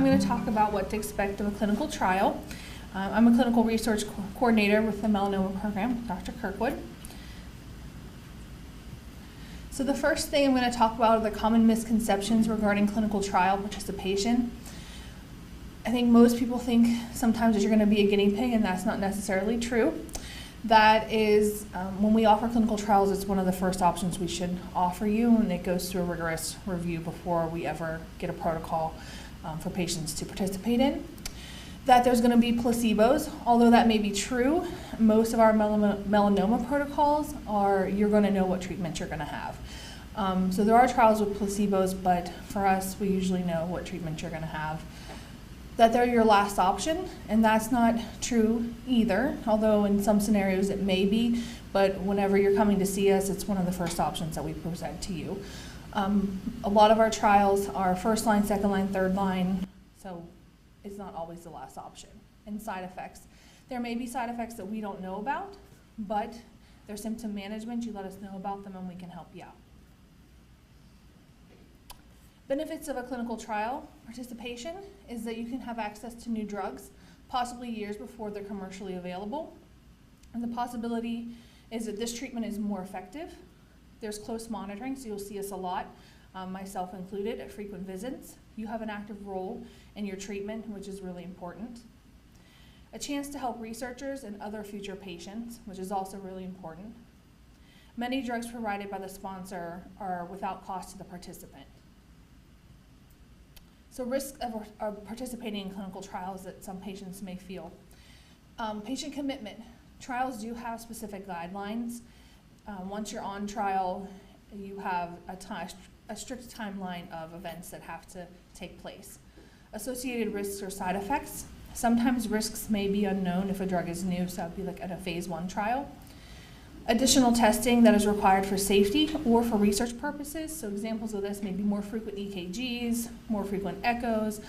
going to talk about what to expect of a clinical trial. I'm a clinical research coordinator with the melanoma program, Dr. Kirkwood. So the first thing I'm going to talk about are the common misconceptions regarding clinical trial participation. I think most people think sometimes that you're going to be a guinea pig, and that's not necessarily true. That is, when we offer clinical trials, it's one of the first options we should offer you, and it goes through a rigorous review before we ever get a protocol for patients to participate in. That there's going to be placebos, although that may be true. Most of our melanoma protocols are you're going to know what treatment you're going to have. So there are trials with placebos, but for us, we usually know what treatment you're going to have. That they're your last option, and that's not true either, although in some scenarios it may be, but whenever you're coming to see us, it's one of the first options that we present to you. A lot of our trials are first line, second line, third line, so it's not always the last option. And side effects. There may be side effects that we don't know about, but they're symptom management. You let us know about them and we can help you out. Benefits of a clinical trial participation is that you can have access to new drugs, possibly years before they're commercially available. And the possibility is that this treatment is more effective. There's close monitoring, so you'll see us a lot, myself included, at frequent visits. You have an active role in your treatment, which is really important. A chance to help researchers and other future patients, which is also really important. Many drugs provided by the sponsor are without cost to the participant. So risks of participating in clinical trials that some patients may feel. Patient commitment. Trials do have specific guidelines. Once you're on trial, you have a strict timeline of events that have to take place. Associated risks or side effects. Sometimes risks may be unknown if a drug is new, so that would be like at a phase 1 trial. Additional testing that is required for safety or for research purposes. So examples of this may be more frequent EKGs, more frequent echoes,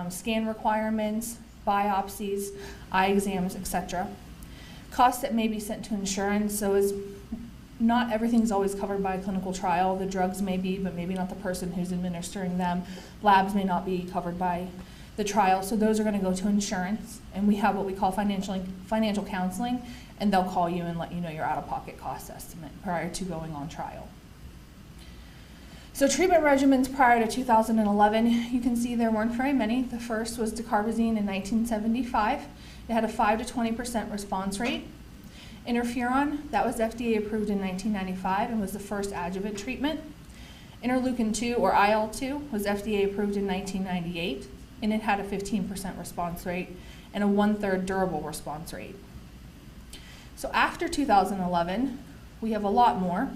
scan requirements, biopsies, eye exams, etc. Costs that may be sent to insurance. So not everything's always covered by a clinical trial. The drugs may be, but maybe not the person who's administering them. Labs may not be covered by the trial. So those are going to go to insurance. And we have what we call financial counseling, and they'll call you and let you know your out-of-pocket cost estimate prior to going on trial. So treatment regimens prior to 2011, you can see there weren't very many. The first was dacarbazine in 1975. It had a 5 to 20% response rate. Interferon, that was FDA approved in 1995 and was the first adjuvant treatment. Interleukin-2 or IL-2 was FDA approved in 1998, and it had a 15% response rate and a 1/3 durable response rate. So after 2011, we have a lot more.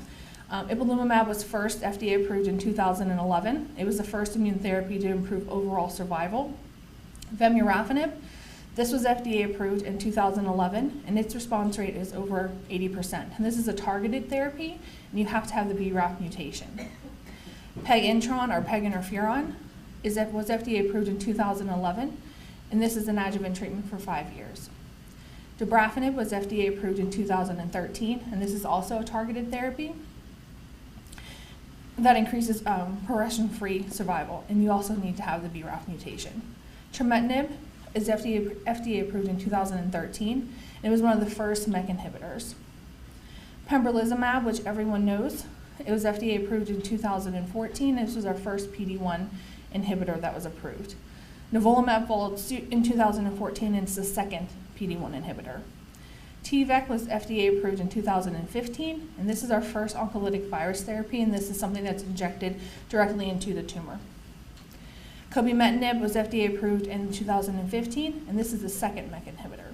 Ipilimumab was first FDA approved in 2011. It was the first immune therapy to improve overall survival. Vemurafenib, this was FDA approved in 2011, and its response rate is over 80%. And this is a targeted therapy, and you have to have the BRAF mutation. Peg-Intron or peg-interferon was FDA approved in 2011, and this is an adjuvant treatment for 5 years. Dabrafenib was FDA approved in 2013, and this is also a targeted therapy that increases progression-free survival, and you also need to have the BRAF mutation. Trametinib is FDA approved in 2013, and it was one of the first MEK inhibitors. Pembrolizumab, which everyone knows, it was FDA approved in 2014. This was our first PD-1 inhibitor that was approved. Nivolumab followed suit in 2014, and it's the second PD-1 inhibitor. T-VEC was FDA approved in 2015, and this is our first oncolytic virus therapy, and this is something that's injected directly into the tumor. Cobimetinib was FDA approved in 2015, and this is the second MEK inhibitor.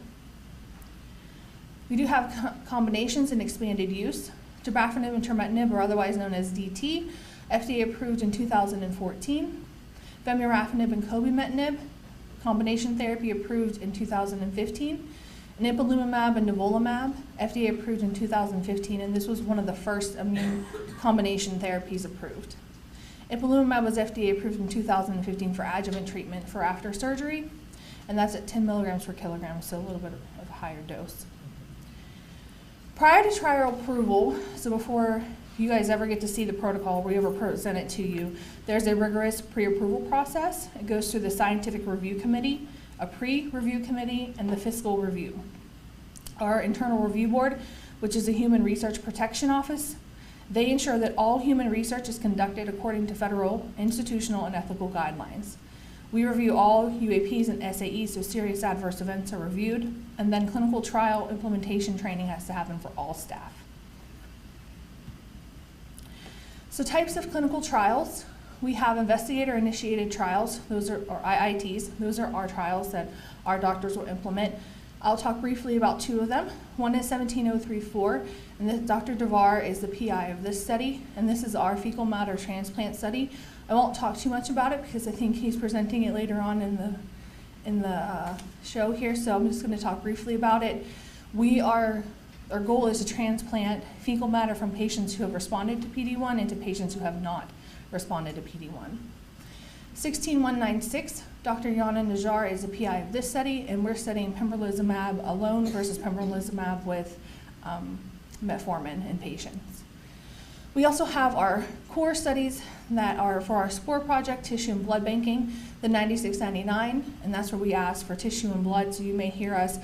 We do have combinations in expanded use. Dabrafenib and trametinib, or otherwise known as DT, FDA approved in 2014. Vemurafenib and cobimetinib, combination therapy approved in 2015. And ipilimumab and nivolumab, FDA approved in 2015, and this was one of the first immune combination therapies approved. Ipilimumab was FDA approved in 2015 for adjuvant treatment for after surgery, and that's at 10 milligrams per kilogram, so a little bit of a higher dose. Prior to trial approval, so before if you guys ever get to see the protocol, we ever present it to you, there's a rigorous pre-approval process. It goes through the scientific review committee, a pre-review committee, and the fiscal review. Our internal review board, which is a Human Research Protection Office, they ensure that all human research is conducted according to federal, institutional, and ethical guidelines. We review all UAPs and SAEs, so serious adverse events are reviewed, and then clinical trial implementation training has to happen for all staff. So types of clinical trials, we have investigator-initiated trials, those are or IITs, those are our trials that our doctors will implement. I'll talk briefly about two of them. One is 17034, and this, Dr. Devar is the PI of this study, and this is our fecal matter transplant study. I won't talk too much about it because I think he's presenting it later on in the show here, so I'm just going to talk briefly about it. Our goal is to transplant fecal matter from patients who have responded to PD-1 into patients who have not responded to PD-1. 16196, Dr. Yana Najjar is the PI of this study, and we're studying pembrolizumab alone versus pembrolizumab with metformin in patients. We also have our core studies that are for our SPORE project, tissue and blood banking, the 9699, and that's where we ask for tissue and blood, so you may hear us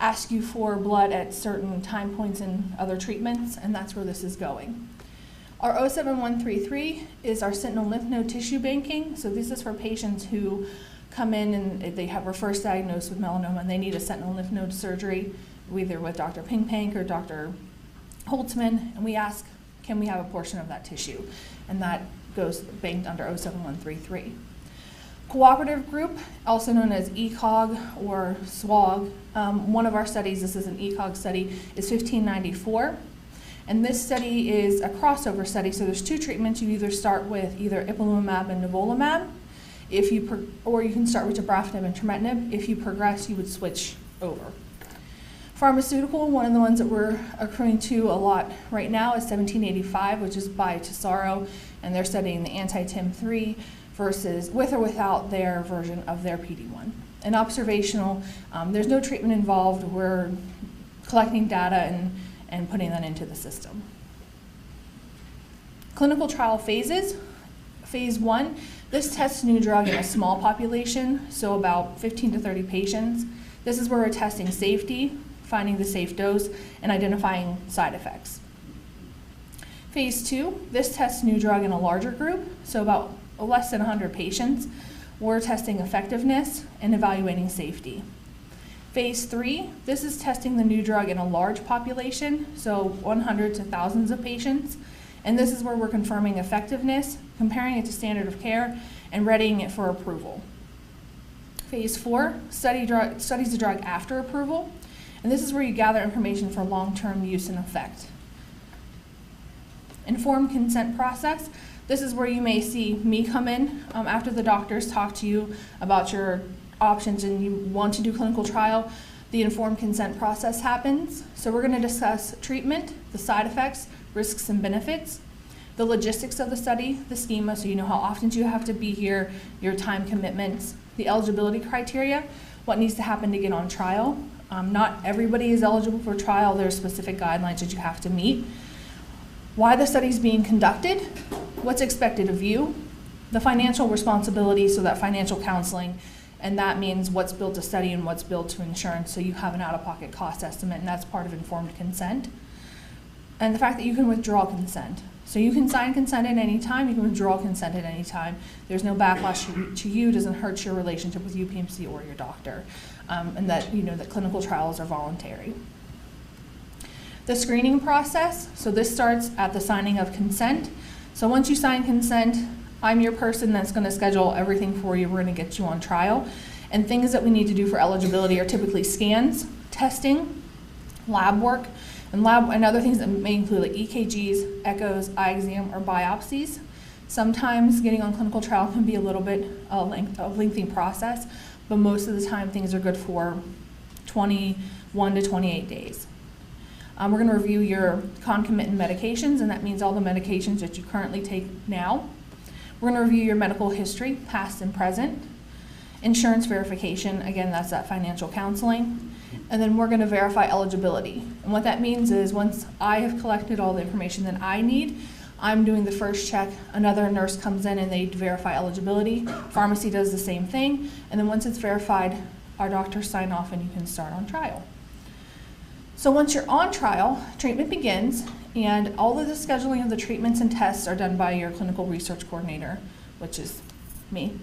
ask you for blood at certain time points in other treatments, and that's where this is going. Our 07133 is our sentinel lymph node tissue banking, so this is for patients who come in and they have a first diagnosed with melanoma and they need a sentinel lymph node surgery, either with Dr. Ping-Pank or Dr. Holtzman, and we ask, can we have a portion of that tissue? And that goes banked under 07133. Cooperative group, also known as ECOG or SWOG, one of our studies, this is an ECOG study, is 1594. And this study is a crossover study, so there's two treatments. You either start with either ipilimumab and nivolumab, or you can start with dabrafenib and trametinib. If you progress, you would switch over. Pharmaceutical, one of the ones that we're accruing to a lot right now is 1785, which is by Tesaro, and they're studying the anti-TIM3 versus with or without their version of their PD-1. And observational, there's no treatment involved. We're collecting data and putting that into the system. Clinical trial phases. Phase 1, this tests new drug in a small population, so about 15 to 30 patients. This is where we're testing safety, finding the safe dose, and identifying side effects. Phase 2, this tests new drug in a larger group, so about less than 100 patients. We're testing effectiveness and evaluating safety. Phase 3, this is testing the new drug in a large population, so 100 to thousands of patients. And this is where we're confirming effectiveness, comparing it to standard of care, and readying it for approval. Phase 4, studies the drug after approval. And this is where you gather information for long-term use and effect. Informed consent process. This is where you may see me come in after the doctors talk to you about your options and you want to do clinical trial. The informed consent process happens. So we're going to discuss treatment, the side effects, risks and benefits, the logistics of the study, the schema, so you know how often you have to be here, your time commitments, the eligibility criteria, what needs to happen to get on trial. Not everybody is eligible for trial. There are specific guidelines that you have to meet. Why the study is being conducted, what's expected of you, the financial responsibility, so that financial counseling, and that means what's billed to study and what's billed to insurance, so you have an out-of-pocket cost estimate, and that's part of informed consent. And the fact that you can withdraw consent. So you can sign consent at any time, you can withdraw consent at any time. There's no backlash to you, doesn't hurt your relationship with UPMC or your doctor, and that you know that clinical trials are voluntary. The screening process, so this starts at the signing of consent. So once you sign consent, I'm your person that's going to schedule everything for you. We're going to get you on trial. And things that we need to do for eligibility are typically scans, testing, lab work, and other things that may include like EKGs, echoes, eye exam, or biopsies. Sometimes getting on clinical trial can be a little bit a lengthy process, but most of the time things are good for 21 to 28 days. We're going to review your concomitant medications, and that means all the medications that you currently take now. We're going to review your medical history, past and present. Insurance verification, again, that's that financial counseling. And then we're going to verify eligibility. And what that means is once I have collected all the information that I need, I'm doing the first check, another nurse comes in and they verify eligibility. Pharmacy does the same thing. And then once it's verified, our doctors sign off and you can start on trial. So once you're on trial, treatment begins, and all of the scheduling of the treatments and tests are done by your clinical research coordinator, which is me.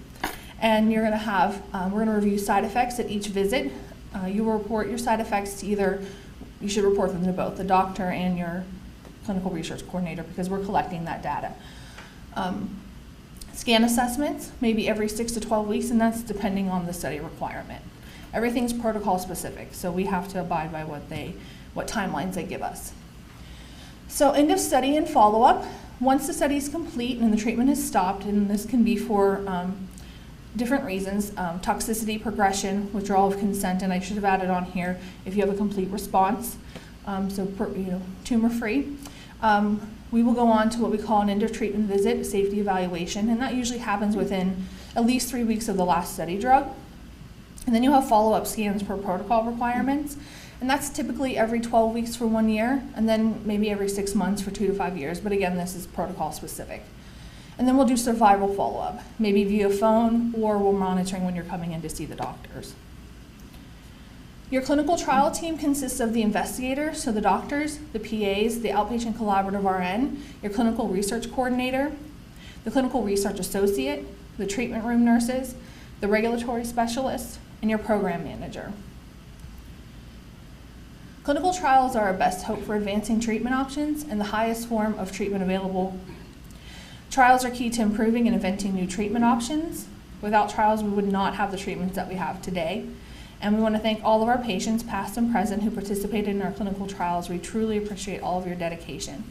And you're gonna have, we're gonna review side effects at each visit. You will report your side effects to either, you should report them to both, the doctor and your clinical research coordinator, because we're collecting that data. Scan assessments, maybe every 6 to 12 weeks, and that's depending on the study requirement. Everything's protocol specific, so we have to abide by what timelines they give us. So end of study and follow-up. Once the study is complete and the treatment is stopped, and this can be for different reasons, toxicity, progression, withdrawal of consent, and I should have added on here if you have a complete response, tumor-free. We will go on to what we call an end of treatment visit, a safety evaluation, and that usually happens within at least 3 weeks of the last study drug. And then you'll have follow-up scans per protocol requirements, and that's typically every 12 weeks for 1 year, and then maybe every 6 months for 2 to 5 years, but again, this is protocol specific. And then we'll do survival follow-up, maybe via phone, or we're monitoring when you're coming in to see the doctors. Your clinical trial team consists of the investigator, so the doctors, the PAs, the outpatient collaborative RN, your clinical research coordinator, the clinical research associate, the treatment room nurses, the regulatory specialist, and your program manager. Clinical trials are our best hope for advancing treatment options and the highest form of treatment available. Trials are key to improving and inventing new treatment options. Without trials, we would not have the treatments that we have today. And we want to thank all of our patients, past and present, who participated in our clinical trials. We truly appreciate all of your dedication.